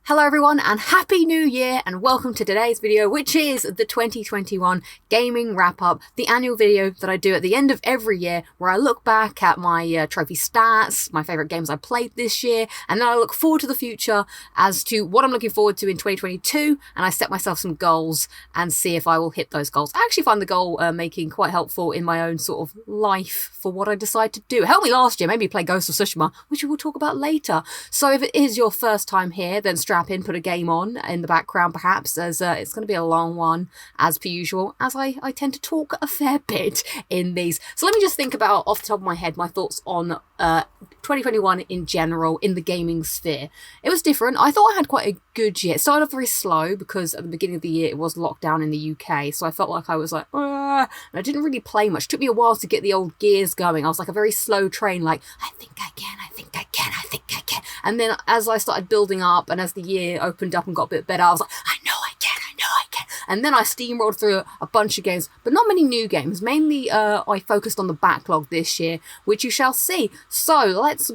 Hello everyone and Happy New Year and welcome to today's video, which is the 2021 gaming wrap up, the annual video that I do at the end of every year where I look back at my trophy stats, my favourite games I played this year, and then I look forward to the future as to what I'm looking forward to in 2022, and I set myself some goals and see if I will hit those goals. I actually find the goal making quite helpful in my own sort of life for what I decide to do. It helped me last year, maybe play Ghost of Tsushima, which we will talk about later. So if it is your first time here, then strap in, put a game on in the background perhaps, as it's going to be a long one as per usual, as I tend to talk a fair bit in these. So let me just think about off the top of my head my thoughts on 2021 in general in the gaming sphere. It was different. I thought I had quite a good year. It started off very slow because at the beginning of the year it was lockdown in the UK, so I felt like I was like, and I didn't really play much. It took me a while to get the old gears going. I was like a very slow train, like, I think I can, I think I can, I think I can. And then as I started building up and as the year opened up and got a bit better, I was like, I know I can, I know I can. And then I steamrolled through a bunch of games, but not many new games. Mainly I focused on the backlog this year, which you shall see. So let's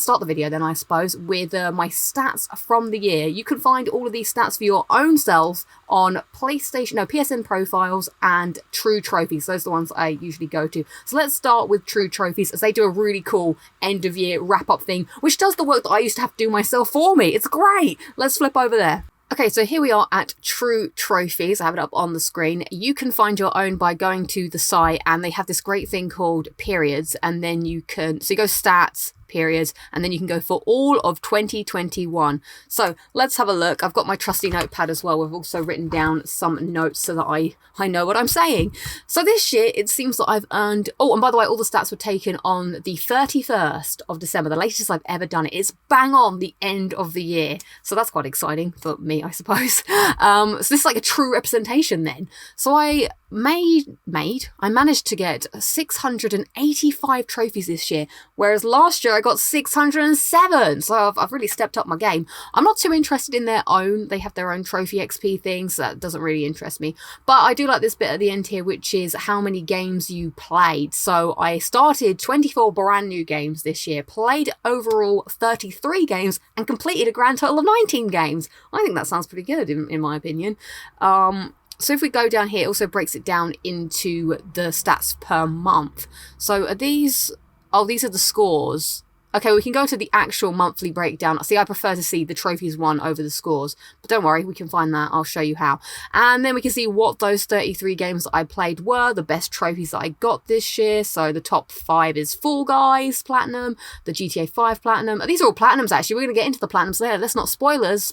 start the video then, I suppose, with my stats from the year. You can find all of these stats for your own self on PSN profiles and True Trophies. Those are the ones I usually go to. So let's start with True Trophies, as they do a really cool end of year wrap up thing, which does the work that I used to have to do myself for me. It's great. Let's flip over there. Okay, so here we are at True Trophies. I have it up on the screen. You can find your own by going to the site, and they have this great thing called periods, and then you can, so you go stats, periods, and then you can go for all of 2021. So let's have a look. I've got my trusty notepad as well. We've also written down some notes so that I know what I'm saying. So this year it seems that I've earned, oh, and by the way, all the stats were taken on the 31st of December, the latest I've ever done it. It's bang on the end of the year, so that's quite exciting for me, I suppose. So this is like a true representation then. So I managed to get 685 trophies this year, whereas last year I got 607. So I've really stepped up my game. I'm not too interested in their own. They have their own trophy XP things. So that doesn't really interest me. But I do like this bit at the end here, which is how many games you played. So I started 24 brand new games this year, played overall 33 games, and completed a grand total of 19 games. I think that sounds pretty good in my opinion. So if we go down here, it also breaks it down into the stats per month. So are these, oh, these are the scores. Okay, we can go to the actual monthly breakdown. See, I prefer to see the trophies one over the scores, but don't worry, we can find that. I'll show you how. And then we can see what those 33 games that I played were, the best trophies that I got this year. So the top 5 is Fall Guys Platinum, the GTA 5 Platinum. These are all Platinums, actually. We're going to get into the Platinums there. Let's not spoilers.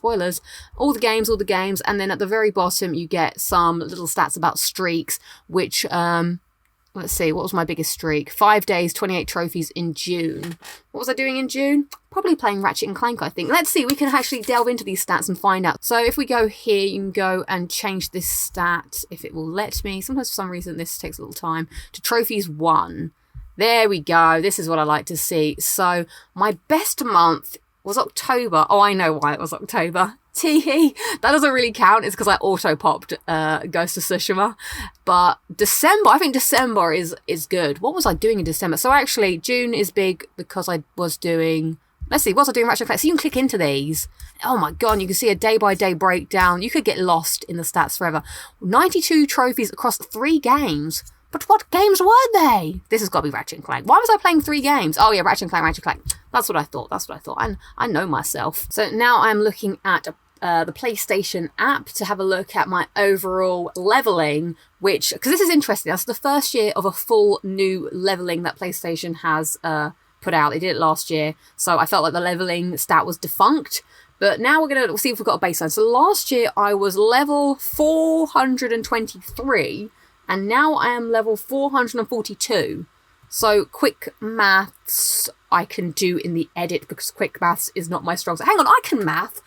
All the games. And then at the very bottom, you get some little stats about streaks, which, let's see, what was my biggest streak? 5 days, 28 trophies in June. What was I doing in June? Probably playing Ratchet and Clank, I think. Let's see, we can actually delve into these stats and find out. So if we go here, you can go and change this stat, if it will let me. Sometimes for some reason this takes a little time. To trophies 1. There we go. This is what I like to see. So my best month was October. Oh, I know why it was October. Teehee. That doesn't really count. It's because I auto-popped Ghost of Tsushima. But December, I think December is good. What was I doing in December? So actually, June is big because I was doing... Let's see, what was I doing Ratchet and Clank? So you can click into these. Oh my god, you can see a day-by-day breakdown. You could get lost in the stats forever. 92 trophies across 3 games. But what games were they? This has got to be Ratchet and Clank. Why was I playing 3 games? Oh yeah, Ratchet and Clank. That's what I thought. And I know myself. So now I'm looking at the PlayStation app to have a look at my overall leveling, which, because this is interesting. That's the first year of a full new leveling that PlayStation has put out. They did it last year. So I felt like the leveling stat was defunct. But now we'll see if we've got a baseline. So last year I was level 423. And now I am level 442. So quick maths I can do in the edit because quick maths is not my strong suit. Hang on, I can math.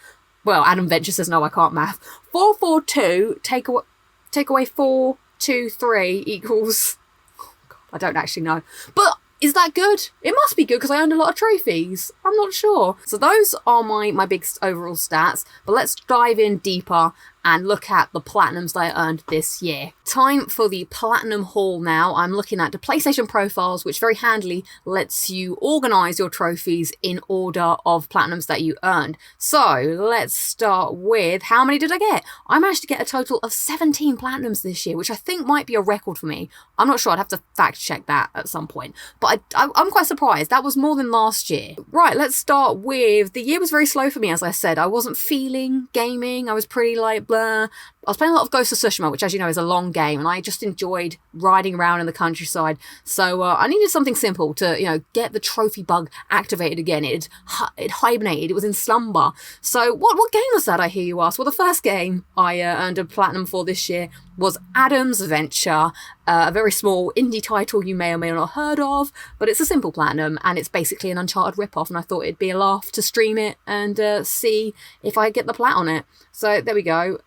Well, Adam Venture says no, I can't math. 442 take away 423 equals... Oh God, I don't actually know. But is that good? It must be good because I earned a lot of trophies. I'm not sure. So those are my biggest overall stats. But let's dive in deeper and look at the platinums that I earned this year. Time for the platinum haul now. I'm looking at the PlayStation profiles, which very handily lets you organize your trophies in order of platinums that you earned. So let's start with, how many did I get? I managed to get a total of 17 platinums this year, which I think might be a record for me. I'm not sure, I'd have to fact check that at some point, but I'm quite surprised. That was more than last year. Right, let's start with, the year was very slow for me, as I said. I wasn't feeling gaming. I was pretty like blah. I was playing a lot of Ghost of Tsushima, which, as you know, is a long game, and I just enjoyed riding around in the countryside. So I needed something simple to, you know, get the trophy bug activated again. It hibernated. It was in slumber. So what game was that, I hear you ask? Well, the first game I earned a platinum for this year was Adam's Venture, a very small indie title you may or may not have heard of, but it's a simple platinum, and it's basically an Uncharted ripoff, and I thought it'd be a laugh to stream it and see if I get the plat on it. So there we go.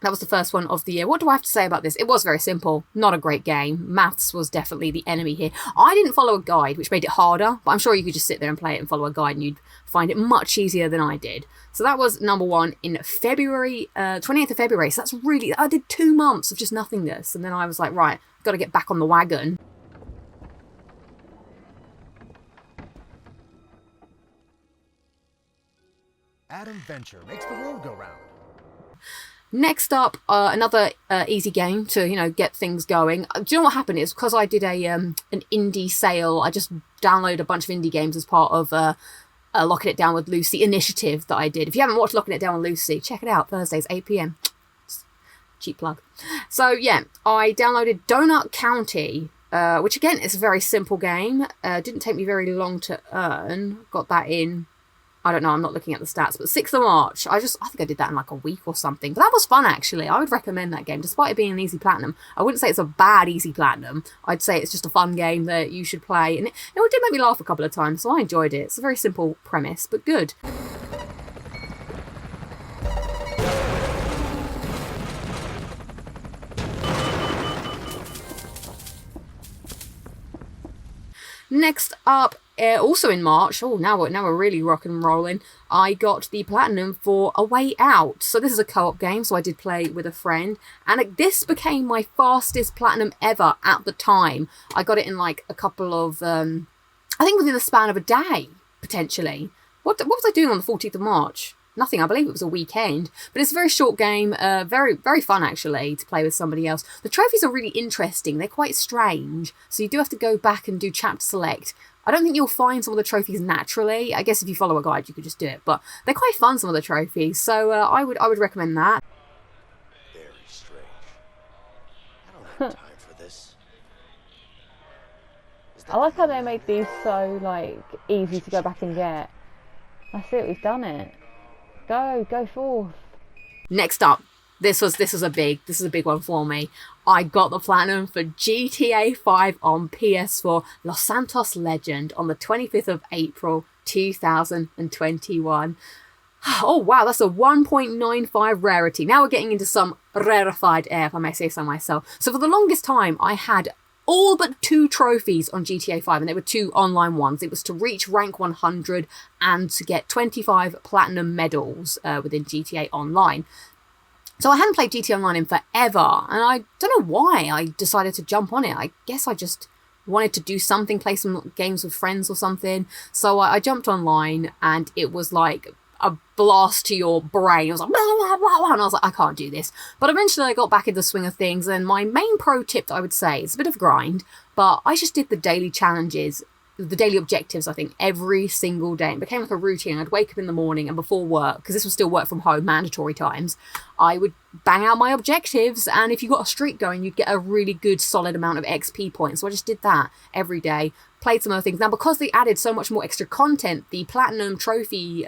That was the first one of the year. What do I have to say about this? It was very simple. Not a great game. Maths was definitely the enemy here. I didn't follow a guide, which made it harder, but I'm sure you could just sit there and play it and follow a guide and you'd find it much easier than I did. So that was number one in February, 28th of February. So that's really, I did 2 months of just nothingness. And then I was like, right, got to get back on the wagon. Adam Venture makes the world go round. Next up, another easy game to, you know, get things going. Do you know what happened? Is because I did an indie sale. I just downloaded a bunch of indie games as part of Locking It Down with Lucy initiative that I did. If you haven't watched Locking It Down with Lucy, check it out. Thursdays, 8 p.m. Cheap plug. So yeah, I downloaded Donut County, which again is a very simple game. Didn't take me very long to earn. Got that in, I don't know, I'm not looking at the stats, but 6th of March. I think I did that in like a week or something. But that was fun, actually. I would recommend that game, despite it being an easy platinum. I wouldn't say it's a bad easy platinum. I'd say it's just a fun game that you should play. And it did make me laugh a couple of times, so I enjoyed it. It's a very simple premise, but good. Next up, also in March, now we're really rock and rolling, I got the platinum for A Way Out. So this is a co-op game, so I did play with a friend, and this became my fastest platinum ever at the time. I got it in like a couple of, I think within the span of a day, potentially. What was I doing on the 14th of March? Nothing, I believe it was a weekend. But it's a very short game, very, very fun actually to play with somebody else. The trophies are really interesting, they're quite strange, so you do have to go back and do chapter select. I don't think you'll find some of the trophies naturally. I guess if you follow a guide you could just do it, but they're quite fun, some of the trophies, so I would recommend that. Very strange. I don't have time for this. I like how they made these so like easy to go back and get. I see what we've done it. Go forth. Next up, this is a big one for me. I got the platinum for GTA 5 on PS4, Los Santos Legend, on the 25th of April 2021. Oh wow, that's a 1.95 rarity. Now we're getting into some rarefied air, if I may say so myself. So for the longest time, I had all but 2 trophies on GTA 5, and they were 2 online ones. It was to reach rank 100 and to get 25 platinum medals within GTA Online. So I hadn't played GTA Online in forever, and I don't know why I decided to jump on it. I guess I just wanted to do something, play some games with friends or something. So I jumped online, and it was like a blast to your brain. I was like, blah, blah, blah, blah, and I was like, I can't do this. But eventually I got back in the swing of things, and my main pro tip that I would say, it's a bit of a grind, but I just did the daily challenges, the daily objectives, I think, every single day. It became like a routine. I'd wake up in the morning, and before work, because this was still work from home, mandatory times, I would bang out my objectives, and if you got a streak going, you'd get a really good solid amount of XP points. So I just did that every day, played some other things. Now, because they added so much more extra content, the platinum trophy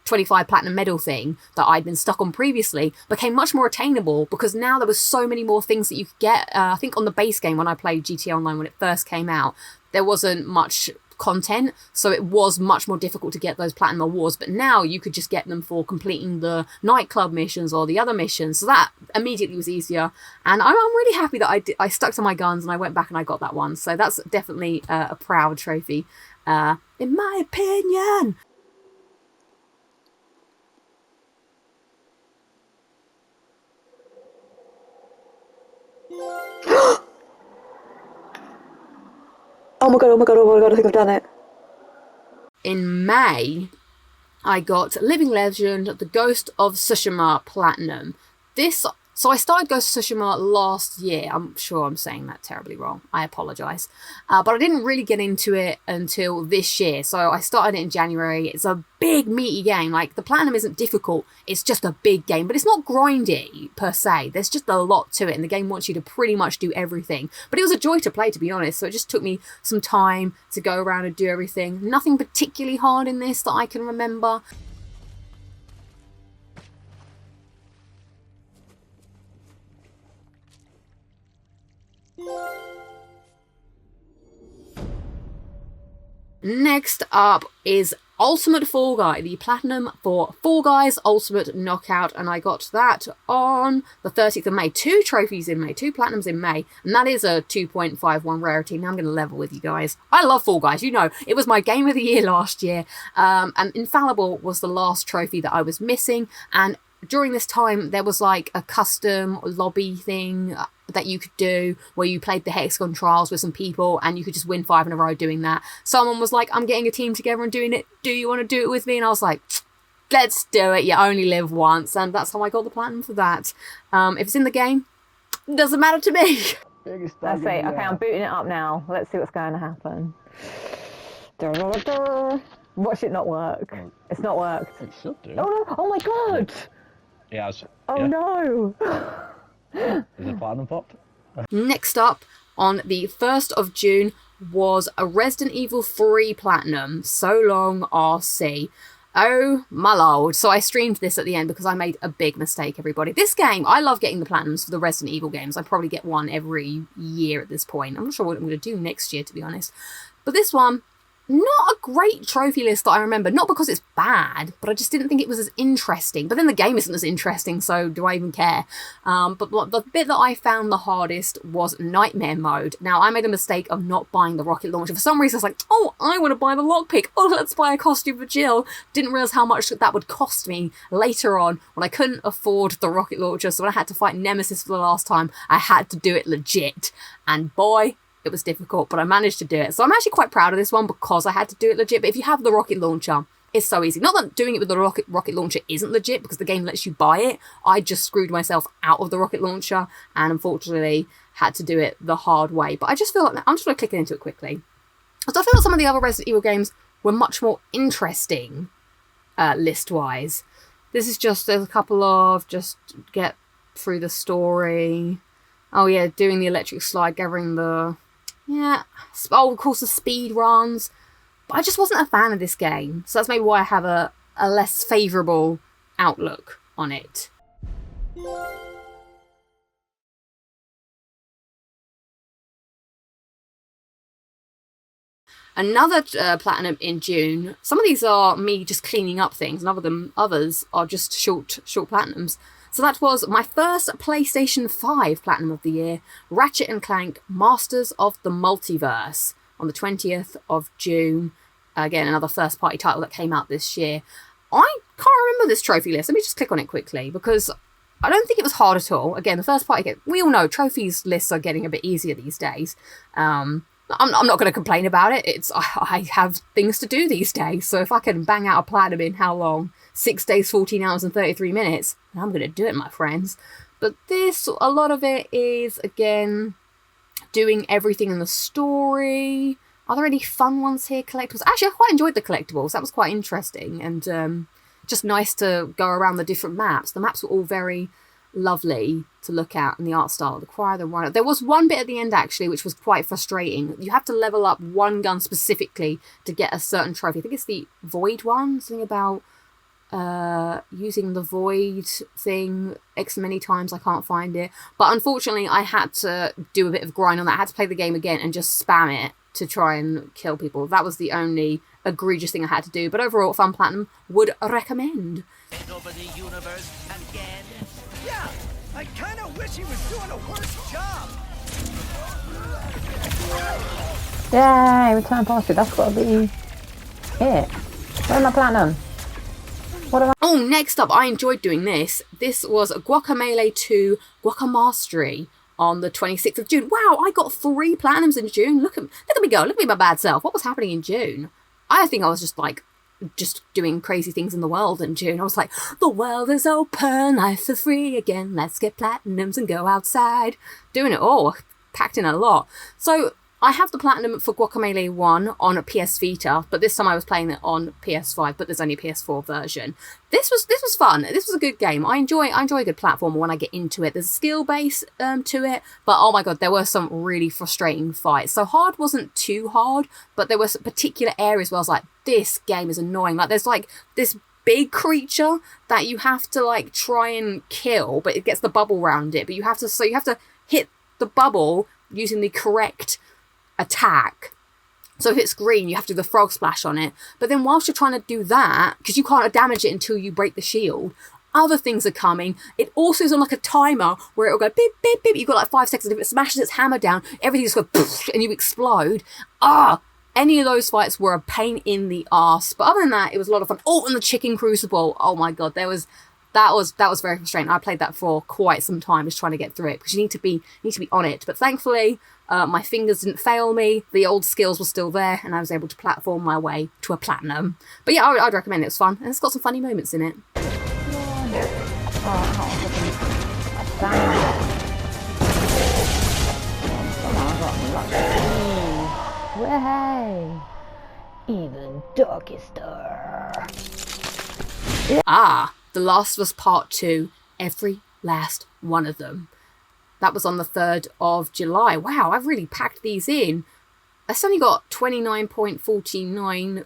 25 platinum medal thing that I'd been stuck on previously became much more attainable, because now there was so many more things that you could get. I think on the base game, when I played GTA Online when it first came out, there wasn't much content, so it was much more difficult to get those platinum awards, but now you could just get them for completing the nightclub missions or the other missions, so that immediately was easier. And I'm really happy that I stuck to my guns and I went back and I got that one, so that's definitely a proud trophy, in my opinion. Oh my god, oh my god, oh my god, I think I've done it. In May, I got Living Legend, The Ghost of Tsushima Platinum. So I started Ghost of Tsushima last year. I'm sure I'm saying that terribly wrong. I apologise. But I didn't really get into it until this year. So I started it in January. It's a big, meaty game. Like, the Platinum isn't difficult. It's just a big game. But it's not grindy, per se. There's just a lot to it. And the game wants you to pretty much do everything. But it was a joy to play, to be honest. So it just took me some time to go around and do everything. Nothing particularly hard in this that I can remember. Next up is Ultimate Fall Guy, the Platinum for Fall Guys Ultimate Knockout, and I got that on the 30th of May. 2 trophies in May, 2 Platinums in May, and that is a 2.51 rarity. Now I'm going to level with you guys. I love Fall Guys, you know, it was my game of the year last year, and Infallible was the last trophy that I was missing, and during this time there was like a custom lobby thing that you could do where you played the Hexagon Trials with some people and you could just win 5 in a row doing that. Someone was like, I'm getting a team together and doing it. Do you want to do it with me? And I was like, let's do it. You only live once. And that's how I got the platinum for that. If it's in the game, it doesn't matter to me. Let's see. Okay, I'm booting it up now. Let's see what's going to happen. Watch it not work. It's not worked. It should do. Oh no! Oh my god! Yeah. Oh no! Is it platinum popped? Next up, on the 1st of June, was a Resident Evil 3 Platinum. So long, RC. Oh my lord. So I streamed this at the end because I made a big mistake, everybody. This game, I love getting the Platinums for the Resident Evil games. I probably get one every year at this point. I'm not sure what I'm going to do next year, to be honest. But this one, not a great trophy list that I remember. Not because it's bad, but I just didn't think it was as interesting. But then the game isn't as interesting, so do I even care? But the bit that I found the hardest was Nightmare Mode. Now, I made a mistake of not buying the rocket launcher. For some reason, I was like, oh, I want to buy the lockpick. Oh, let's buy a costume for Jill. Didn't realise how much that would cost me later on when I couldn't afford the rocket launcher. So when I had to fight Nemesis for the last time, I had to do it legit. And boy, it was difficult, but I managed to do it. So I'm actually quite proud of this one because I had to do it legit. But if you have the rocket launcher, it's so easy. Not that doing it with the rocket launcher isn't legit because the game lets you buy it. I just screwed myself out of the rocket launcher and unfortunately had to do it the hard way. But I just feel like I'm just going to click into it quickly. So I feel like some of the other Resident Evil games were much more interesting list-wise. This is just a couple of just get through the story. Oh yeah, doing the electric slide, gathering the... Yeah, oh, of course, the speed runs. But I just wasn't a fan of this game. So that's maybe why I have a less favourable outlook on it. Another platinum in June. Some of these are me just cleaning up things, and others are just short platinums. So that was my first PlayStation 5 Platinum of the year, Ratchet and Clank Masters of the Multiverse, on the 20th of June. Again, another first-party title that came out this year. I can't remember this trophy list. Let me just click on it quickly, because I don't think it was hard at all. Again, the first-party... We all know trophies lists are getting a bit easier these days. I'm not going to complain about it. I have things to do these days, so if I can bang out a platinum in how long? 6 days, 14 hours and 33 minutes. I'm going to do it, my friends. But this, a lot of it is, again, doing everything in the story. Are there any fun ones here? Collectibles? Actually, I quite enjoyed the collectibles. That was quite interesting. And just nice to go around the different maps. The maps were all very lovely to look at, and the art style, the choir, the rhino. There was one bit at the end, actually, which was quite frustrating. You have to level up one gun specifically to get a certain trophy. I think it's the Void one. Something about... using the void thing X many times. I can't find it, but unfortunately I had to do a bit of grind on that. I had to play the game again and just spam it to try and kill people. That was the only egregious thing I had to do, but overall fun platinum, would recommend. Over the universe again. Yeah, I kind of wish he was doing a worse job. Yay, return posture. That's got to be it. Where's my platinum? Oh, next up, I enjoyed doing this. This was Guacamelee 2 Guacamastery on the 26th of June. Wow, I got 3 platinums in June. Look at me go. Look at me, my bad self. What was happening in June? I think I was just doing crazy things in the world in June. I was like, the world is open, life is free again, let's get platinums and go outside. Doing it all, packed in a lot. So I have the platinum for Guacamelee 1 on a PS Vita, but this time I was playing it on PS5, but there's only a PS4 version. This was fun. This was a good game. I enjoy a good platformer when I get into it. There's a skill base to it, but oh my god, there were some really frustrating fights. So hard wasn't too hard, but there were some particular areas where I was like, this game is annoying. Like there's like this big creature that you have to like try and kill, but it gets the bubble around it. But you have to hit the bubble using the correct attack. So if it's green, you have to do the frog splash on it. But then whilst you're trying to do that, because you can't damage it until you break the shield, other things are coming. It also is on like a timer where it'll go beep, beep, beep. You've got like 5 seconds. If it smashes its hammer down, everything just goes poof, and you explode. Any of those fights were a pain in the arse. But other than that, it was a lot of fun. Oh, and the chicken crucible. Oh my god, that was very frustrating. I played that for quite some time, just trying to get through it, because you need to be on it. But thankfully, my fingers didn't fail me. The old skills were still there, and I was able to platform my way to a platinum. But yeah, I'd recommend it. It was fun, and it's got some funny moments in it. Way. Even darkest. The Last of Us Part 2, every last one of them. That was on the 3rd of July. Wow, I've really packed these in. It's only got 29.49%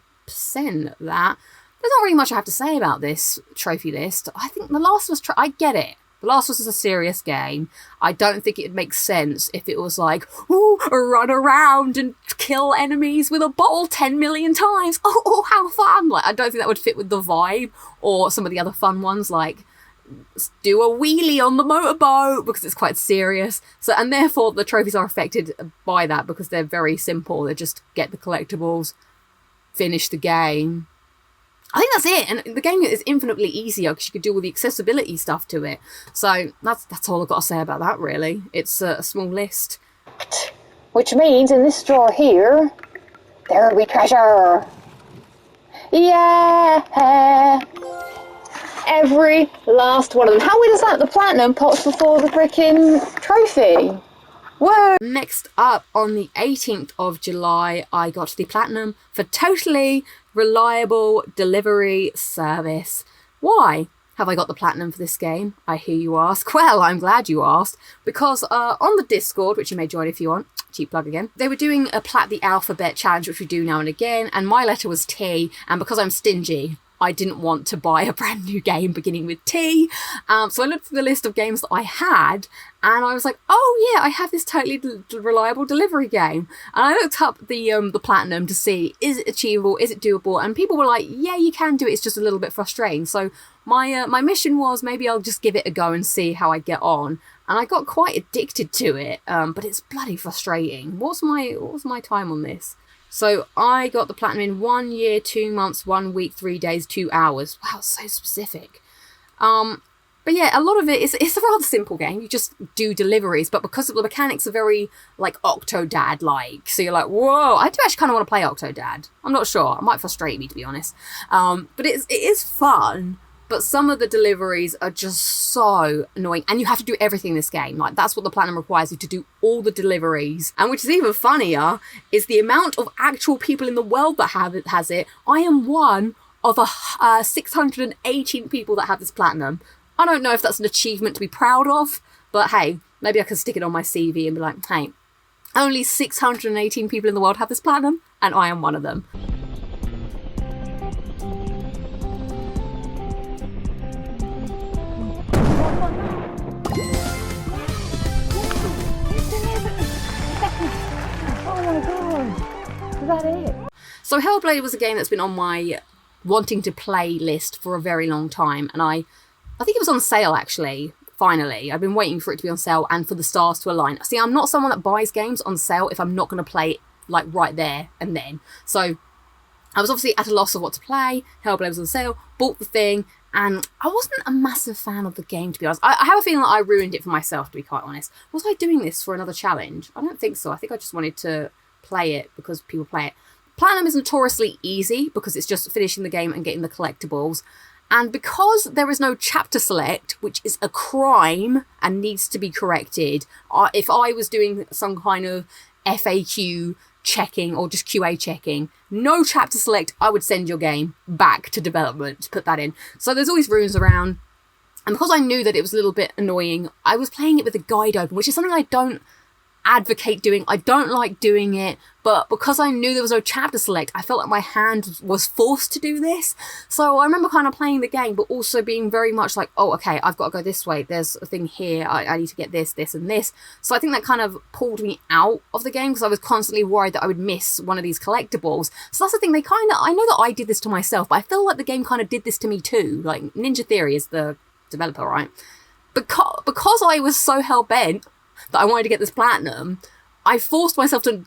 of that. There's not really much I have to say about this trophy list. I think The Last of Us, I get it. The Last of Us is a serious game. I don't think it'd make sense if it was like, ooh, run around and kill enemies with a bottle 10 million times. Oh, how fun. Like, I don't think that would fit with the vibe or some of the other fun ones, like do a wheelie on the motorboat, because it's quite serious. So, and therefore the trophies are affected by that because they're very simple. They just get the collectibles, finish the game. I think that's it, and the game is infinitely easier because you could do all the accessibility stuff to it. So that's all I've got to say about that, really. It's a small list. Which means in this drawer here, there will be treasure. Yeah! Every last one of them. How weird is that? The platinum pops before the freaking trophy. Whoa! Next up, on the 18th of July, I got the platinum for Totally Reliable Delivery Service. Why have I got the platinum for this game, I hear you ask? Well, I'm glad you asked, because on the Discord, which you may join if you want, cheap plug again, they were doing a Plat the Alphabet challenge, which we do now and again, and my letter was T, and because I'm stingy, I didn't want to buy a brand new game beginning with T. So I looked through the list of games that I had, and I was like, oh yeah, I have this Totally Reliable Delivery game. And I looked up the platinum to see, is it achievable, is it doable? And people were like, yeah, you can do it, it's just a little bit frustrating. So my mission was, maybe I'll just give it a go and see how I get on. And I got quite addicted to it, but it's bloody frustrating. What was my time on this? So I got the platinum in 1 year, 2 months, 1 week, 3 days, 2 hours. Wow, so specific. But yeah, a lot of it is, it's a rather simple game. You just do deliveries, but because of the mechanics are very like Octodad-like, so you're like, whoa, I do actually kind of want to play Octodad. I'm not sure. It might frustrate me, to be honest. But it is fun. But some of the deliveries are just so annoying. And you have to do everything in this game. Like, that's what the platinum requires you to do, all the deliveries. And which is even funnier is the amount of actual people in the world that has it. I am one of 618 people that have this platinum. I don't know if that's an achievement to be proud of, but hey, maybe I can stick it on my CV and be like, hey, only 618 people in the world have this platinum, and I am one of them. Is that it? So Hellblade was a game that's been on my wanting to play list for a very long time, and I think it was on sale actually, finally. I've been waiting for it to be on sale and for the stars to align. See, I'm not someone that buys games on sale if I'm not going to play it like right there and then. So I was obviously at a loss of what to play. Hellblade was on sale, bought the thing, And I wasn't a massive fan of the game, to be honest. I have a feeling that I ruined it for myself, to be quite honest. Was I doing this for another challenge? I don't think so. I think I just wanted to play it because people play it. Platinum is notoriously easy because it's just finishing the game and getting the collectibles. And because there is no chapter select, which is a crime and needs to be corrected, if I was doing some kind of FAQ checking or just QA checking, no chapter select, I would send your game back to development to put that in. So there's always runes around. And because I knew that it was a little bit annoying, I was playing it with the guide open, which is something I don't advocate doing. I don't like doing it, but because I knew there was no chapter select, I felt like my hand was forced to do this. So I remember kind of playing the game, but also being very much like, oh, okay, I've got to go this way. There's a thing here. I need to get this, this, and this. So I think that kind of pulled me out of the game because I was constantly worried that I would miss one of these collectibles. So that's the thing. I know that I did this to myself, but I feel like the game kind of did this to me too. Like Ninja Theory is the developer, right? Because I was so hell-bent that I wanted to get this platinum, I forced myself to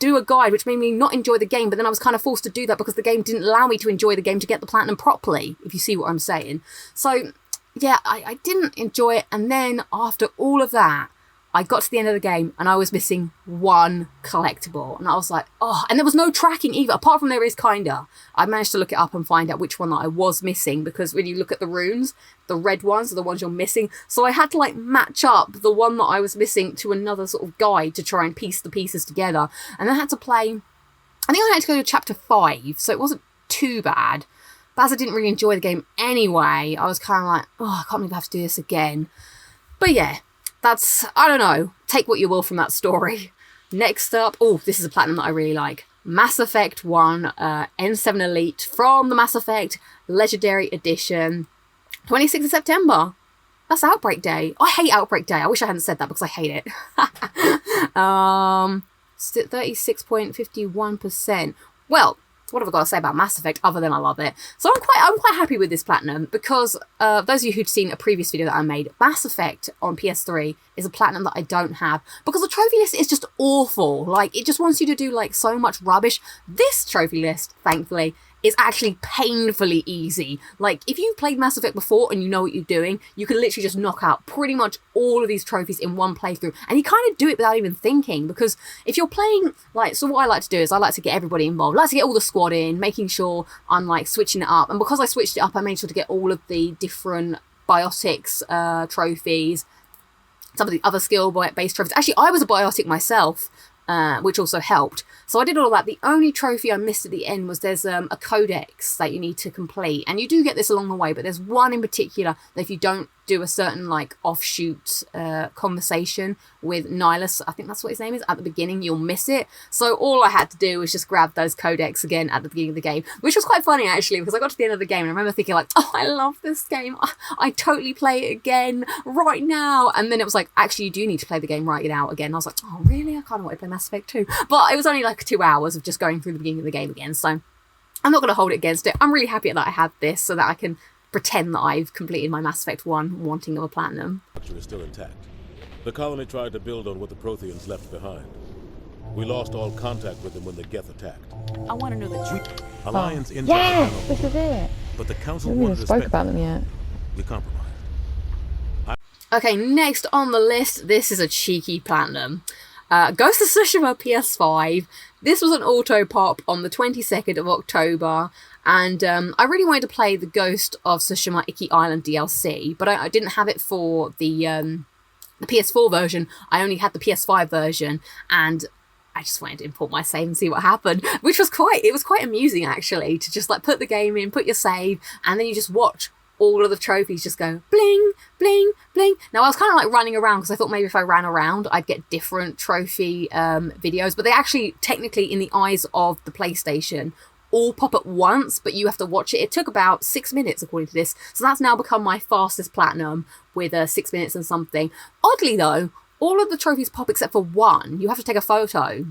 do a guide, which made me not enjoy the game, but then I was kind of forced to do that because the game didn't allow me to enjoy the game to get the platinum properly, if you see what I'm saying. So, yeah, I didn't enjoy it, and then after all of that, I got to the end of the game and I was missing one collectible. And I was like, oh, and there was no tracking either, apart from there is kinda. I managed to look it up and find out which one that I was missing, because when you look at the runes, the red ones are the ones you're missing. So I had to like match up the one that I was missing to another sort of guide to try and piece the pieces together. And I had to play, I think I had to go to chapter 5, so it wasn't too bad. But as I didn't really enjoy the game anyway, I was kind of like, oh, I can't believe I have to do this again. But yeah. That's, I don't know, take what you will from that story. Next up, oh, this is a platinum that I really like. Mass Effect 1 N7 Elite from the Mass Effect Legendary Edition. 26th of September. That's Outbreak Day. I hate Outbreak Day. I wish I hadn't said that because I hate it. 36.51%. Well, what have I got to say about Mass Effect other than I love it? So I'm quite happy with this platinum because those of you who've seen a previous video that I made, Mass Effect on PS3 is a platinum that I don't have because the trophy list is just awful. Like, it just wants you to do like so much rubbish. This trophy list, thankfully, is actually painfully easy. Like, if you've played Mass Effect before and you know what you're doing, you can literally just knock out pretty much all of these trophies in one playthrough. And you kind of do it without even thinking, because if you're playing, like, so what I like to do is I like to get everybody involved. I like to get all the squad in, making sure I'm, like, switching it up. And because I switched it up, I made sure to get all of the different biotics trophies, some of the other skill-based trophies. Actually, I was a biotic myself, which also helped. So I did all that. The only trophy I missed at the end was there's a codex that you need to complete. And you do get this along the way, but there's one in particular that if you don't do a certain like offshoot conversation with Nihilus, I think that's what his name is, at the beginning, you'll miss it. So all I had to do was just grab those codex again at the beginning of the game, which was quite funny actually, because I got to the end of the game and I remember thinking like, oh, I love this game. I totally play it again right now. And then it was like, actually, you do need to play the game right now again. And I was like, oh, really? I kind of want to play Mass Effect 2. But it was only like 2 hours of just going through the beginning of the game again. So I'm not going to hold it against it. I'm really happy that I have this so that I can pretend that I've completed my Mass Effect 1 wanting of a platinum. Is still intact. The colony tried to build on what the Protheans left behind. We lost all contact with them when the Geth attacked. I want to know the truth. Alliance intel Yes, went this is it. but the council We haven't even wanted spoke about them yet. We compromised. Okay, next on the list, this is a cheeky platinum. Ghost of Tsushima PS5. This was an auto pop on the 22nd of October, and I really wanted to play the Ghost of Tsushima Iki Island DLC, but I didn't have it for the PS4 version. I only had the PS5 version, and I just wanted to import my save and see what happened, which was quite amusing actually, to just like put the game in, put your save, and then you just watch all of the trophies just go bling, bling, bling. Now, I was kind of like running around because I thought maybe if I ran around, I'd get different trophy videos. But they actually, technically, in the eyes of the PlayStation, all pop at once, but you have to watch it. It took about 6 minutes, according to this. So that's now become my fastest platinum with 6 minutes and something. Oddly, though, all of the trophies pop except for one. You have to take a photo.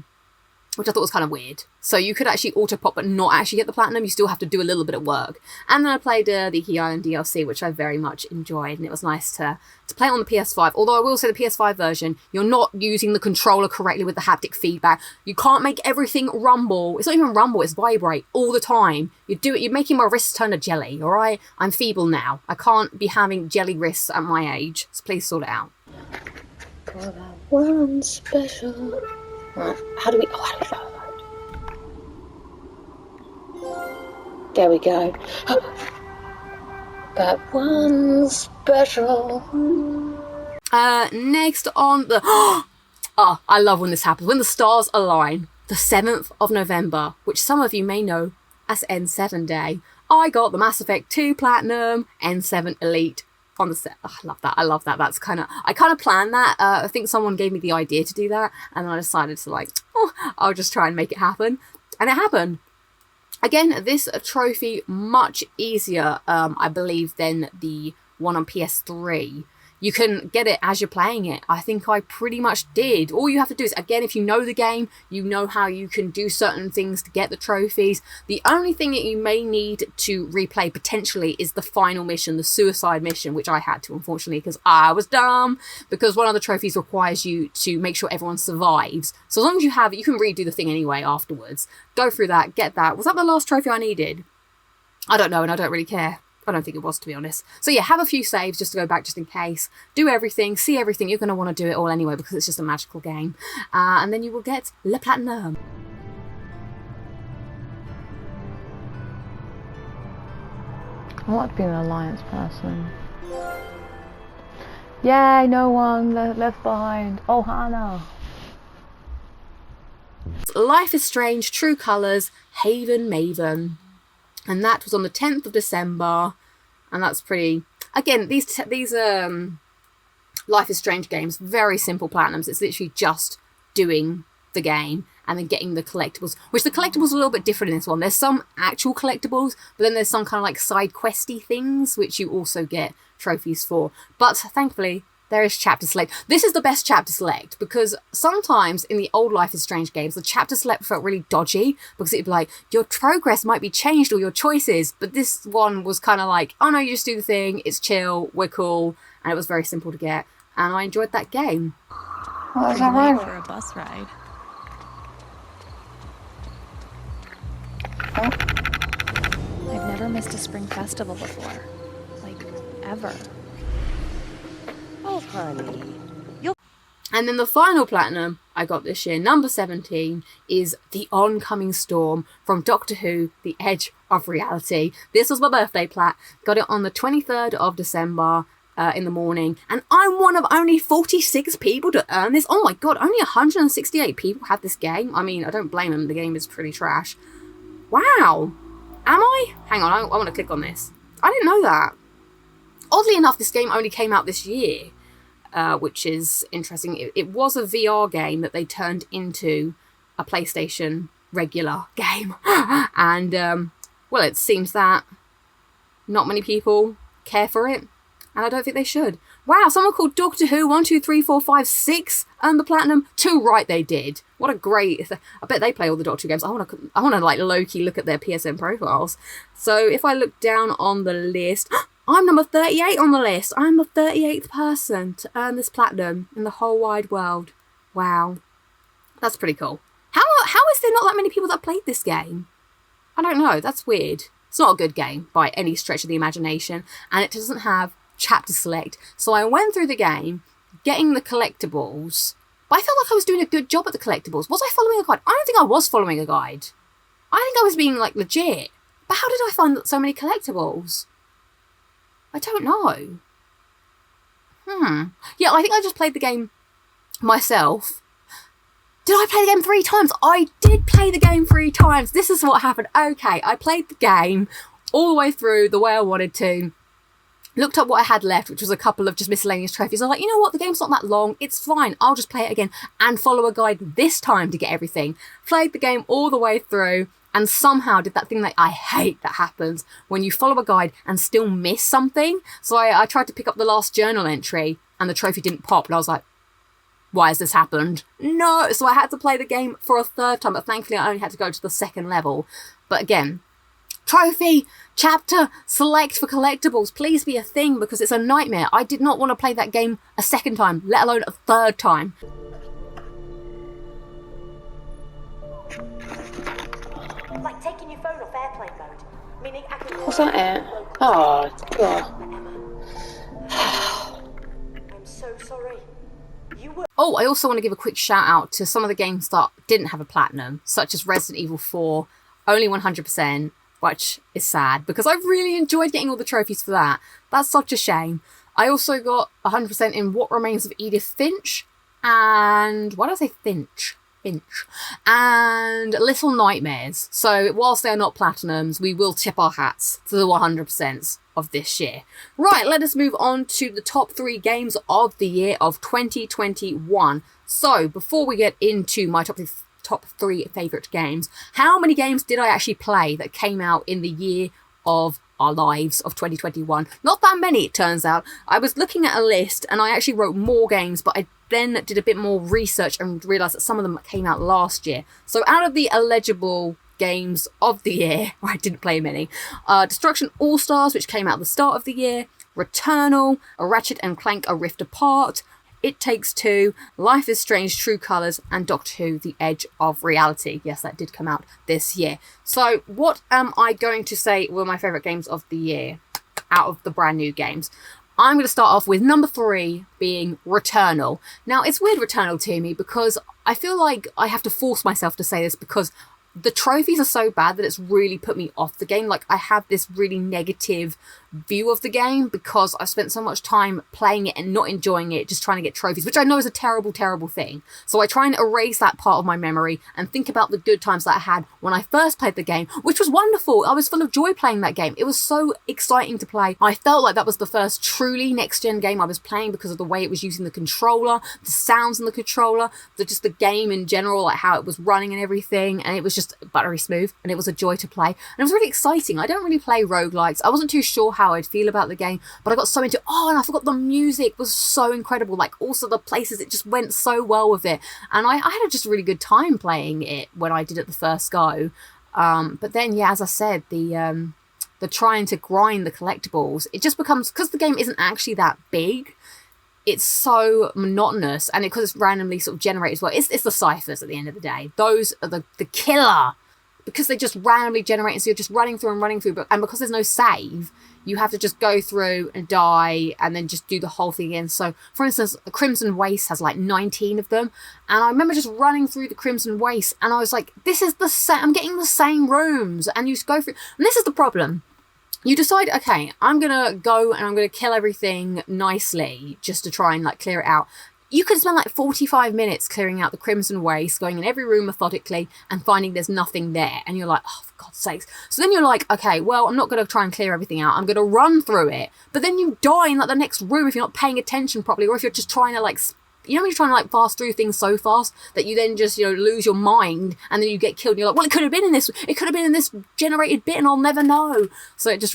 which I thought was kind of weird. So you could actually auto-pop but not actually get the platinum. You still have to do a little bit of work. And then I played the Key Island DLC, which I very much enjoyed. And it was nice to play it on the PS5. Although I will say the PS5 version, you're not using the controller correctly with the haptic feedback. You can't make everything rumble. It's not even rumble, it's vibrate all the time. You're making my wrists turn to jelly, all right? I'm feeble now. I can't be having jelly wrists at my age. So please sort it out. For that one special. Right, how do we follow that? There we go. That one special. Next on the... Oh, I love when this happens. When the stars align. The 7th of November, which some of you may know as N7 Day. I got the Mass Effect 2 Platinum, N7 Elite on the set. Oh, I love that. I kind of planned that. I think someone gave me the idea to do that, and then I decided to I'll just try and make it happen. And it happened. Again, this trophy much easier, I believe, than the one on PS3. You can get it as you're playing it. I think I pretty much did. All you have to do is, again, if you know the game, you know how you can do certain things to get the trophies. The only thing that you may need to replay potentially is the final mission, the suicide mission, which I had to, unfortunately, because I was dumb. Because one of the trophies requires you to make sure everyone survives. So as long as you have it, you can redo the thing anyway afterwards. Go through that, get that. Was that the last trophy I needed? I don't know, and I don't really care. I don't think it was, to be honest. So yeah, have a few saves just to go back just in case. Do everything, see everything. You're going to want to do it all anyway because it's just a magical game. And then you will get Le Platinum. I want to be an alliance person. Yay, no one left behind. Oh, Hannah. Life is Strange, True Colours, Haven Maven. And that was on the 10th of December. And that's pretty... Again, these Life is Strange games, very simple platinums. It's literally just doing the game and then getting the collectibles. Which the collectibles are a little bit different in this one. There's some actual collectibles, but then there's some kind of like side questy things, which you also get trophies for. But thankfully, there is chapter select. This is the best chapter select because sometimes in the old Life is Strange games, the chapter select felt really dodgy because it'd be like, your progress might be changed or your choices. But this one was kind of like, oh no, you just do the thing. It's chill. We're cool. And it was very simple to get. And I enjoyed that game. What was that like? For a bus ride. Huh? I've never missed a spring festival before. Like, ever. Oh, honey. And then the final platinum I got this year, number 17, is The Oncoming Storm from Doctor Who, The Edge of Reality. This was my birthday plat. Got it on the 23rd of December in the morning. And I'm one of only 46 people to earn this. Oh my god, only 168 people have this game. I mean, I don't blame them. The game is pretty trash. Wow. Am I? Hang on, I want to click on this. I didn't know that. Oddly enough, this game only came out this year. Which is interesting. It was a VR game that they turned into a PlayStation regular game. And, well, it seems that not many people care for it. And I don't think they should. Wow, someone called Doctor Who 1, 2, 3, 4, 5, 6 earned the platinum. 2 right they did. What a great... I bet they play all the Doctor Who games. I want to like low-key look at their PSN profiles. So if I look down on the list... I'm number 38 on the list. I'm the 38th person to earn this platinum in the whole wide world. Wow. That's pretty cool. How is there not that many people that played this game? I don't know. That's weird. It's not a good game by any stretch of the imagination. And it doesn't have chapter select. So I went through the game, getting the collectibles. But I felt like I was doing a good job at the collectibles. Was I following a guide? I don't think I was following a guide. I think I was being, like, legit. But how did I find so many collectibles? I don't know. Yeah, I think I just played the game myself. Did I play the game 3 times? I did play the game 3 times. This is what happened. Okay, I played the game all the way through the way I wanted to. Looked up what I had left, which was a couple of just miscellaneous trophies. I was like, you know what? The game's not that long. It's fine. I'll just play it again and follow a guide this time to get everything. Played the game all the way through. And somehow did that thing that I hate that happens when you follow a guide and still miss something. So I tried to pick up the last journal entry and the trophy didn't pop. And I was like, why has this happened? No! So I had to play the game for a third time, but thankfully I only had to go to the second level. But again, trophy, chapter, select for collectibles, please be a thing, because it's a nightmare. I did not want to play that game a second time, let alone a third time. Like taking your phone off airplane mode, meaning I can... What's that it? Oh, God. I'm so sorry. You were... Oh, I also want to give a quick shout out to some of the games that didn't have a platinum, such as Resident Evil 4, only 100%, which is sad, because I really enjoyed getting all the trophies for that. That's such a shame. I also got 100% in What Remains of Edith Finch, and... why did I say Finch? And Little Nightmares. So whilst they are not platinums, we will tip our hats to the 100% of this year. Right, let us move on to the top 3 games of the year of 2021. So before we get into my top 3 favourite games, how many games did I actually play that came out in the year of our lives of 2021? Not that many, it turns out. I was looking at a list and I actually wrote more games, but I then did a bit more research and realised that some of them came out last year. So out of the eligible games of the year, I didn't play many, Destruction All-Stars, which came out at the start of the year, Returnal, Ratchet and Clank A Rift Apart, It Takes Two, Life is Strange True Colours, and Doctor Who The Edge of Reality. Yes, that did come out this year. So what am I going to say were my favourite games of the year out of the brand new games? I'm going to start off with number 3 being Returnal. Now, it's weird Returnal to me because I feel like I have to force myself to say this because the trophies are so bad that it's really put me off the game. Like, I have this really negative view of the game because I've spent so much time playing it and not enjoying it, just trying to get trophies, which I know is a terrible, terrible thing. So I try and erase that part of my memory and think about the good times that I had when I first played the game, which was wonderful. I was full of joy playing that game. It was so exciting to play. I felt like that was the first truly next-gen game I was playing because of the way it was using the controller, the sounds in the controller, just the game in general, like how it was running and everything, and it was just buttery smooth, and it was a joy to play. And it was really exciting. I don't really play roguelikes. I wasn't too sure how I'd feel about the game, but I got so into and I forgot the music was so incredible. Like, also the places, it just went so well with it, and I had a just really good time playing it when I did it the first go. But then, yeah, as I said, the trying to grind the collectibles, it just becomes, because the game isn't actually that big, it's so monotonous, and because it's randomly sort of generated as well. It's the ciphers at the end of the day. Those are the killer, because they just randomly generate, and so you're just running through, and because there's no save, you have to just go through and die and then just do the whole thing again. So, for instance, Crimson Waste has like 19 of them, and I remember just running through the Crimson Waste, and I was like, this is the same, I'm getting the same rooms, and you just go through, and this is the problem. You decide, okay, I'm gonna go and I'm gonna kill everything nicely just to try and like clear it out. You could spend like 45 minutes clearing out the Crimson Waste, going in every room methodically and finding there's nothing there. And you're like, oh, for God's sakes. So then you're like, okay, well, I'm not going to try and clear everything out. I'm going to run through it. But then you die in like the next room if you're not paying attention properly, or if you're just trying to like, you know when you're trying to like fast through things so fast that you then just, lose your mind and then you get killed and you're like, well, it could have been in this generated bit and I'll never know. So it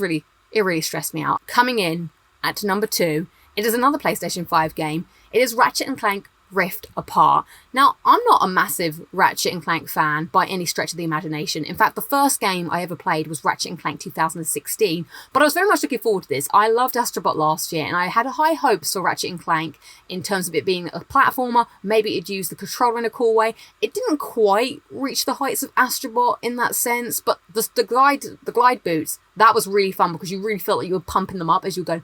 really stressed me out. Coming in at number 2, it is another PlayStation 5 game. It is Ratchet and Clank Rift Apart. Now, I'm not a massive Ratchet and Clank fan by any stretch of the imagination. In fact, the first game I ever played was Ratchet and Clank 2016, but I was very much looking forward to this. I loved Astrobot last year, and I had high hopes for Ratchet and Clank in terms of it being a platformer. Maybe it'd use the controller in a cool way. It didn't quite reach the heights of Astrobot in that sense, but the glide boots, that was really fun because you really felt like you were pumping them up as you were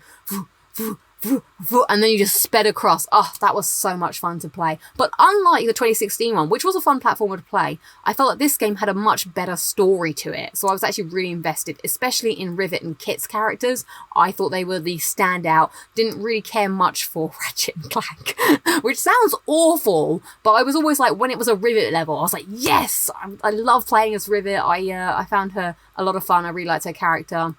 going and then you just sped across. Oh, that was so much fun to play. But unlike the 2016 one, which was a fun platformer to play, I felt like this game had a much better story to it. So I was actually really invested, especially in Rivet and Kit's characters. I thought they were the standout. Didn't really care much for Ratchet and Clank, which sounds awful, but I was always like, when it was a Rivet level, I was like, yes! I love playing as Rivet. I found her a lot of fun. I really liked her character.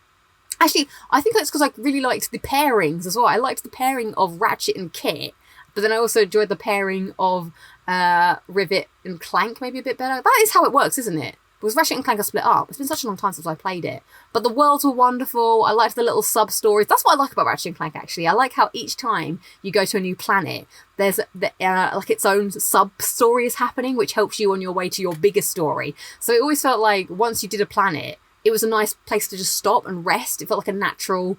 Actually, I think that's because I really liked the pairings as well. I liked the pairing of Ratchet and Kit, but then I also enjoyed the pairing of Rivet and Clank maybe a bit better. That is how it works, isn't it? because Ratchet and Clank are split up. It's been such a long time since I played it. But the worlds were wonderful. I liked the little sub-stories. That's what I like about Ratchet and Clank, actually. I like how each time you go to a new planet, there's like its own sub-story is happening, which helps you on your way to your bigger story. So it always felt like once you did a planet, it was a nice place to just stop and rest. It felt like a natural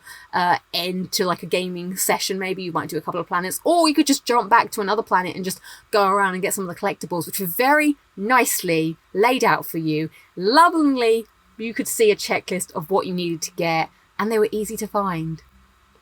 end to like a gaming session. Maybe you might do a couple of planets, or you could just jump back to another planet and just go around and get some of the collectibles, which were very nicely laid out for you. Lovingly, you could see a checklist of what you needed to get, and they were easy to find.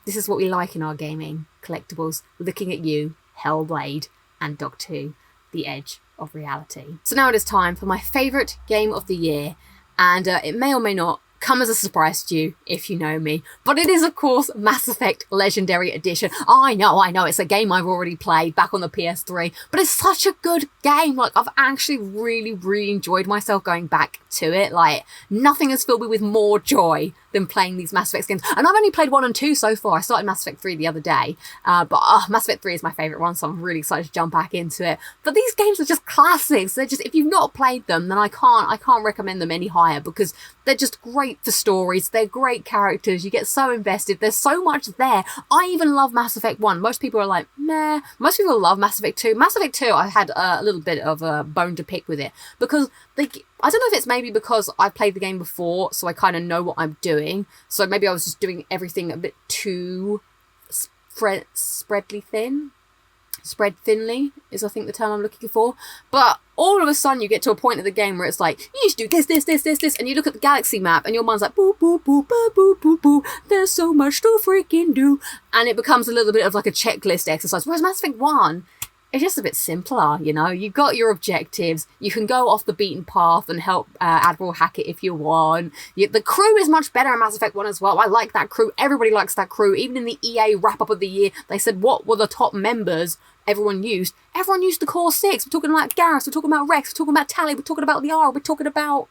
This is what we like in our gaming collectibles, looking at you, Hellblade, and Dog 2, The Edge of Reality. So now it is time for my favourite game of the year. And it may or may not come as a surprise to you if you know me, but it is of course Mass Effect Legendary Edition. I know, it's a game I've already played back on the PS3, but it's such a good game. Like, I've actually really enjoyed myself going back to it. Like, nothing has filled me with more joy than playing these Mass Effect games. And I've only played 1 and 2 so far. I started Mass Effect 3 the other day, but Mass Effect 3 is my favourite one, so I'm really excited to jump back into it. But these games are just classics. They're just, if you've not played them, then I can't recommend them any higher, because they're just great for stories. They're great characters. You get so invested. There's so much there. I even love Mass Effect 1. Most people are like, meh. Most people love Mass Effect 2. Mass Effect 2, I had a little bit of a bone to pick with it, because I don't know if it's maybe because I played the game before, so I kind of know what I'm doing. So maybe I was just doing everything a bit too spread thinly is, I think, the term I'm looking for. But all of a sudden you get to a point of the game where it's like, you need to do this, and you look at the galaxy map and your mind's like, boo, boo, boo, boo, boo, boo, boo, there's so much to freaking do. And it becomes a little bit of like a checklist exercise. Whereas Mass Effect 1, it's just a bit simpler, you know? You've got your objectives. You can go off the beaten path and help Admiral Hackett if you want. The crew is much better in Mass Effect 1 as well. I like that crew. Everybody likes that crew. Even in the EA wrap-up of the year, they said what were the top members everyone used. Everyone used the core 6. We're talking about Garrus. We're talking about Rex. We're talking about Tali. We're talking about Liara. We're talking about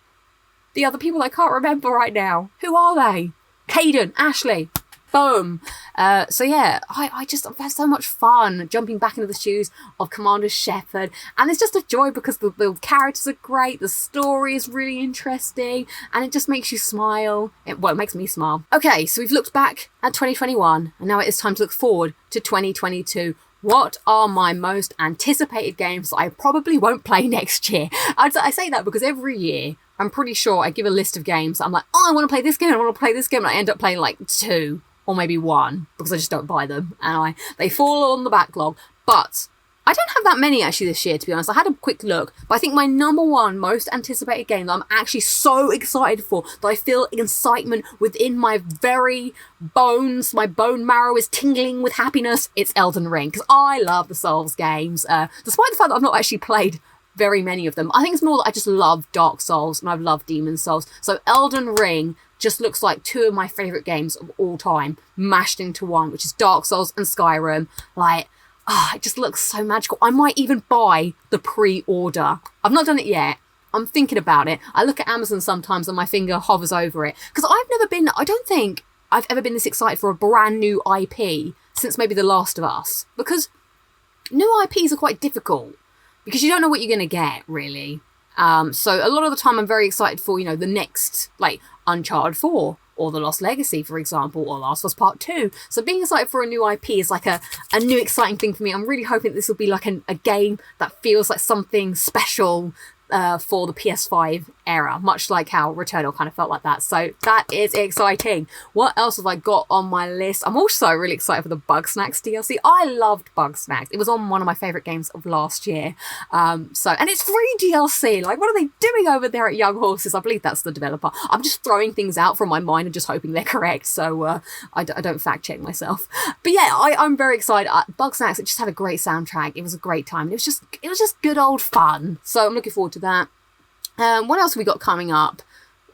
the other people I can't remember right now. Who are they? Caden, Ashley. Boom. So yeah, I've had so much fun jumping back into the shoes of Commander Shepard, and it's just a joy because the characters are great, the story is really interesting, and it just makes you smile. It makes me smile. Okay, so we've looked back at 2021, and now it is time to look forward to 2022. What are my most anticipated games that I probably won't play next year? I say that because every year, I'm pretty sure I give a list of games. I'm like, oh, I want to play this game, I want to play this game, and I end up playing like 2. Or maybe 1, because I just don't buy them, and they fall on the backlog. But I don't have that many actually this year, to be honest. I had a quick look, but I think my number 1 most anticipated game that I'm actually so excited for, that I feel excitement within my very bones, my bone marrow is tingling with happiness, it's Elden Ring, because I love the Souls games, despite the fact that I've not actually played very many of them. I think it's more that I just love Dark Souls, and I've loved Demon Souls. So Elden Ring just looks like 2 of my favourite games of all time mashed into one, which is Dark Souls and Skyrim. Like, it just looks so magical. I might even buy the pre-order. I've not done it yet. I'm thinking about it. I look at Amazon sometimes and my finger hovers over it. Because I don't think I've ever been this excited for a brand new IP since maybe The Last of Us. Because new IPs are quite difficult, because you don't know what you're going to get, really. So a lot of the time I'm very excited for, the next, like, Uncharted 4 or The Lost Legacy, for example, or Last of Us Part 2. So being excited for a new IP is like a new exciting thing for me. I'm really hoping this will be like a game that feels like something special for the PS5 era, much like how Returnal kind of felt like that. So that is exciting. What else have I got on my list? I'm also really excited for the Bugsnax DLC. I loved Bugsnax. It was on one of my favourite games of last year. And it's free DLC. Like, what are they doing over there at Young Horses? I believe that's the developer. I'm just throwing things out from my mind and just hoping they're correct. So I don't fact check myself. But yeah, I'm very excited. Bugsnax, it just had a great soundtrack. It was a great time. It was just good old fun. So I'm looking forward to that. What else have we got coming up?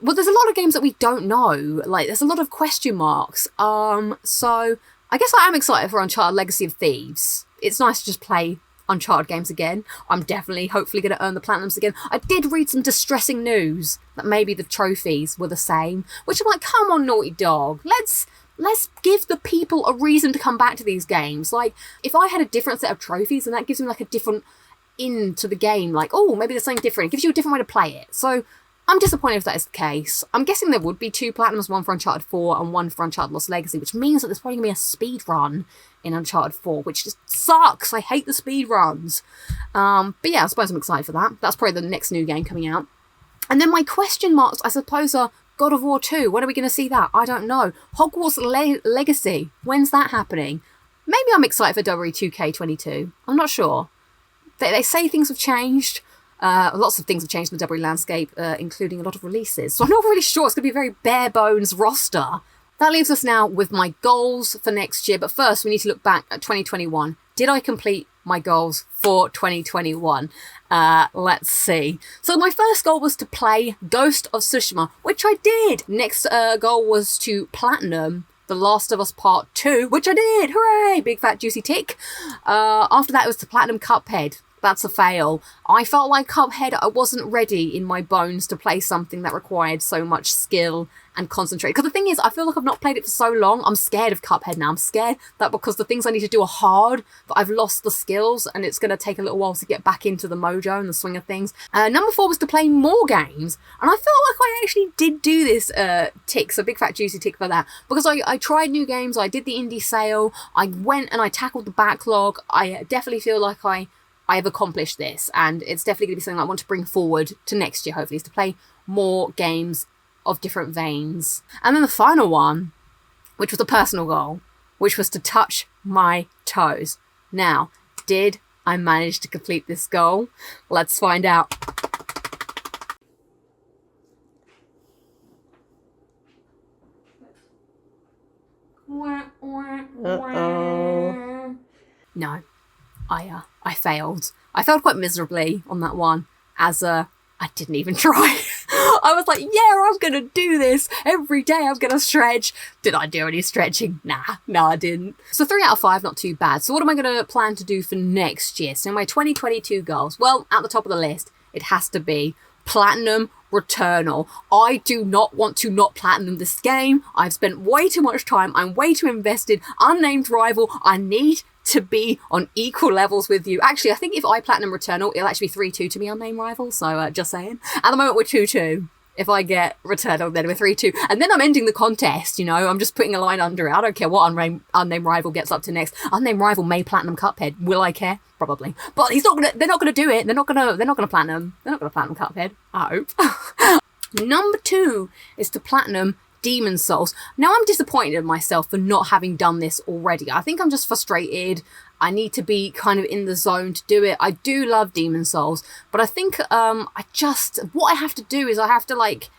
Well, there's a lot of games that we don't know. Like, there's a lot of question marks. So I guess I am excited for Uncharted Legacy of Thieves. It's nice to just play Uncharted games again. I'm definitely, hopefully, going to earn the Platinums again. I did read some distressing news that maybe the trophies were the same, which I'm like, come on, Naughty Dog. Let's give the people a reason to come back to these games. Like, if I had a different set of trophies, then that gives me like a different into the game, like, oh, maybe there's something different. It gives you a different way to play it. So I'm disappointed if that is the case. I'm guessing there would be 2 Platinums, one for Uncharted 4 and one for Uncharted Lost Legacy, which means that there's probably going to be a speed run in Uncharted 4, which just sucks. I hate the speed runs. But yeah, I suppose I'm excited for that. That's probably the next new game coming out. And then my question marks, I suppose, are God of War 2. When are we going to see that? I don't know. Hogwarts Legacy. When's that happening? Maybe I'm excited for W2K22. I'm not sure. They say things have changed. Lots of things have changed in the WWE landscape, including a lot of releases. So I'm not really sure. It's going to be a very bare bones roster. That leaves us now with my goals for next year. But first, we need to look back at 2021. Did I complete my goals for 2021? Let's see. So my first goal was to play Ghost of Tsushima, which I did. Next goal was to platinum The Last of Us Part 2, which I did. Hooray! Big fat juicy tick. After that, it was to platinum Cuphead. That's a fail. I felt like Cuphead, I wasn't ready in my bones to play something that required so much skill and concentration. Because the thing is, I feel like I've not played it for so long. I'm scared of Cuphead now. I'm scared that because the things I need to do are hard, that I've lost the skills and it's going to take a little while to get back into the mojo and the swing of things. Number 4 was to play more games. And I felt like I actually did do this tick, so big fat juicy tick for that. Because I tried new games, I did the indie sale, I went and I tackled the backlog. I definitely feel like I have accomplished this, and it's definitely going to be something I want to bring forward to next year, hopefully, is to play more games of different veins. And then the final one, which was a personal goal, which was to touch my toes. Now, did I manage to complete this goal? Let's find out. No. I failed. I failed quite miserably on that one, as I didn't even try. I was like, yeah, I'm gonna do this every day. I'm gonna stretch. Did I do any stretching? Nah, no, I didn't. So 3 out of 5, not too bad. So what am I gonna plan to do for next year? So my 2022 goals. Well, at the top of the list, it has to be Platinum Returnal. I do not want to not platinum this game. I've spent way too much time. I'm way too invested. Unnamed Rival. I need to be on equal levels with you. Actually, I think if I platinum Returnal, it'll actually be 3-2 to me on Unnamed Rival. So just saying. At the moment, we're 2-2. If I get Returnal, then we're 3-2. And then I'm ending the contest, you know. I'm just putting a line under it. I don't care what Unnamed Rival gets up to next. Unnamed Rival may platinum Cuphead. Will I care? Probably. But they're not gonna do it. They're not gonna platinum. They're not gonna platinum Cuphead. I hope. Number 2 is to platinum Demon Souls. Now, I'm disappointed in myself for not having done this already. I think I'm just frustrated. I need to be kind of in the zone to do it. I do love Demon Souls, but I think what I have to do is I have to like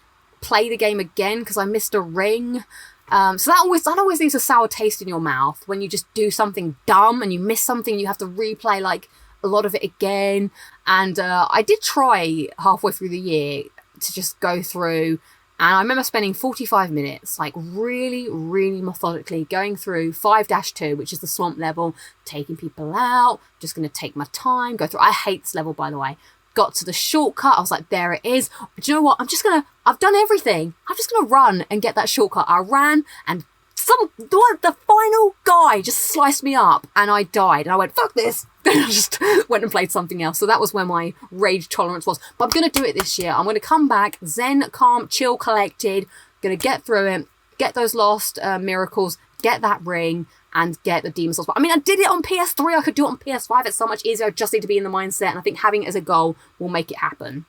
play the game again because I missed a ring. So that always leaves a sour taste in your mouth when you just do something dumb and you miss something. You have to replay like a lot of it again. And I did try halfway through the year to just go through. And I remember spending 45 minutes, like really, really methodically going through 5-2, which is the swamp level, taking people out, just going to take my time, go through. I hate this level, by the way. Got to the shortcut. I was like, there it is. But you know what? I've done everything. I'm just going to run and get that shortcut. I ran and the final guy just sliced me up and I died. And I went, fuck this. Then I just went and played something else. So that was where my rage tolerance was. But I'm going to do it this year. I'm going to come back, zen, calm, chill, collected. Going to get through it, get those lost miracles, get that ring, and get the Demon Souls. I mean, I did it on PS3. I could do it on PS5. It's so much easier. I just need to be in the mindset. And I think having it as a goal will make it happen.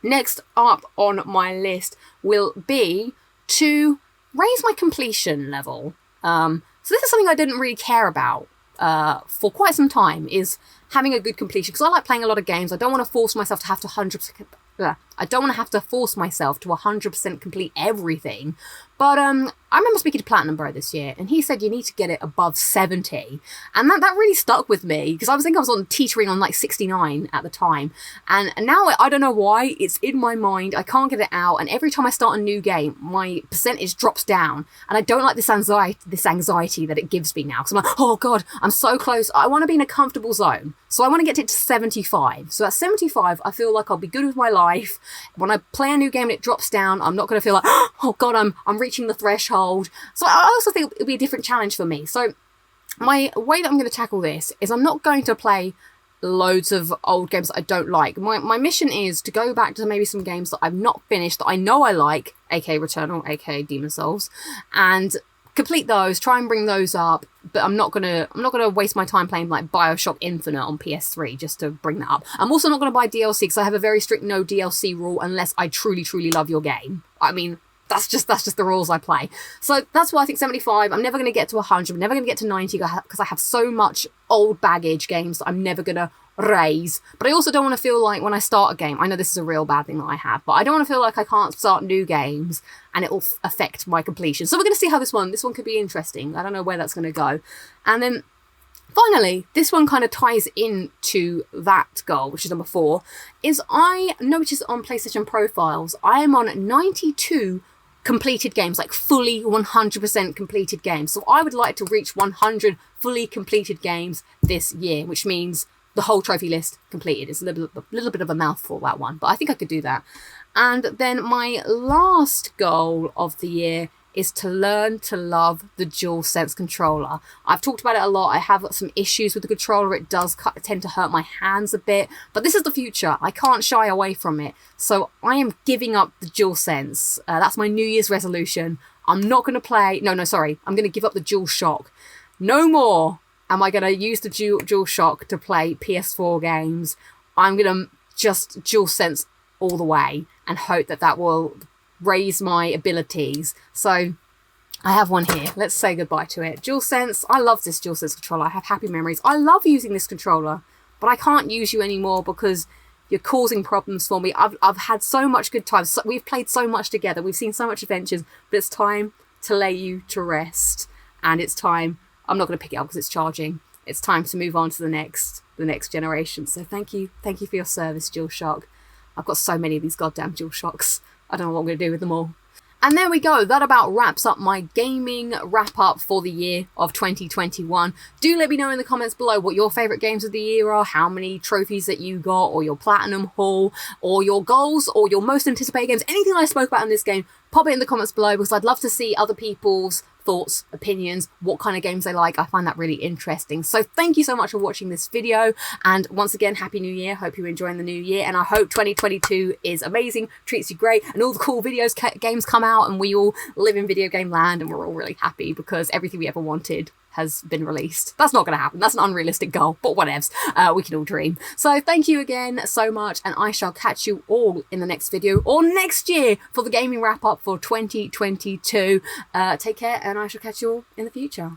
Next up on my list will be to raise my completion level. So this is something I didn't really care about for quite some time, is having a good completion, because I like playing a lot of games. I don't want to force myself to have to 100%. I don't want to have to force myself to 100% complete everything. But I remember speaking to Platinum Bro this year, and he said you need to get it above 70. And that really stuck with me, because I was on teetering on like 69 at the time. And now I don't know why, it's in my mind. I can't get it out. And every time I start a new game, my percentage drops down. And I don't like this anxiety that it gives me now. Because I'm like, oh God, I'm so close. I want to be in a comfortable zone. So I want to get it to 75. So at 75, I feel like I'll be good with my life. When I play a new game and it drops down, I'm not going to feel like, oh God, I'm reaching the threshold. So I also think it'll be a different challenge for me. So my way that I'm going to tackle this is I'm not going to play loads of old games that I don't like. My mission is to go back to maybe some games that I've not finished that I know I like, aka Returnal, aka Demon Souls, and complete those, try and bring those up. But I'm not gonna waste my time playing like BioShock Infinite on PS3 just to bring that up. I'm also not gonna buy DLC because I have a very strict no DLC rule unless I truly love your game. I mean, that's just the rules I play. So that's why I think 75. I'm never going to get to 100. I'm never going to get to 90 because I have so much old baggage games that I'm never going to raise. But I also don't want to feel like when I start a game, I know this is a real bad thing that I have, but I don't want to feel like I can't start new games and it will affect my completion. So we're going to see how this one could be interesting. I don't know where that's going to go. And then finally, this one kind of ties into that goal, which is number 4, is I noticed on PlayStation profiles, I am on 92 completed games, like fully 100% completed games. So I would like to reach 100 fully completed games this year, which means the whole trophy list completed. It's a little bit of a mouthful, that one, but I think I could do that. And then my last goal of the year is to learn to love the DualSense controller. I've talked about it a lot. I have some issues with the controller. It does tend to hurt my hands a bit, but this is the future. I can't shy away from it. So I am giving up the DualSense. That's my New Year's resolution. I'm not going to play... No, sorry. I'm going to give up the DualShock. No more am I going to use the DualShock to play PS4 games. I'm going to just DualSense all the way and hope that will raise my abilities. So I have one here. Let's say goodbye to it. DualSense. I love this DualSense controller. I have happy memories. I love using this controller, but I can't use you anymore because you're causing problems for me. I've had so much good times. So, we've played so much together. We've seen so much adventures, but it's time to lay you to rest. And it's time. I'm not going to pick it up because it's charging. It's time to move on to the next generation. So thank you for your service, DualShock. I've got so many of these goddamn DualShocks. I don't know what I'm going to do with them all. And there we go. That about wraps up my gaming wrap up for the year of 2021. Do let me know in the comments below what your favourite games of the year are, how many trophies that you got, or your platinum haul, or your goals, or your most anticipated games. Anything I spoke about in this game, pop it in the comments below because I'd love to see other people's thoughts, opinions, what kind of games they like. I find that really interesting. So thank you so much for watching this video, and once again, Happy New Year. Hope you're enjoying the new year, and I hope 2022 is amazing, treats you great, and all the cool games come out and we all live in video game land and we're all really happy because everything we ever wanted has been released. That's not going to happen. That's an unrealistic goal, but whatevs. We can all dream. So thank you again so much, and I shall catch you all in the next video or next year for the gaming wrap up for 2022. Take care, and I shall catch you all in the future.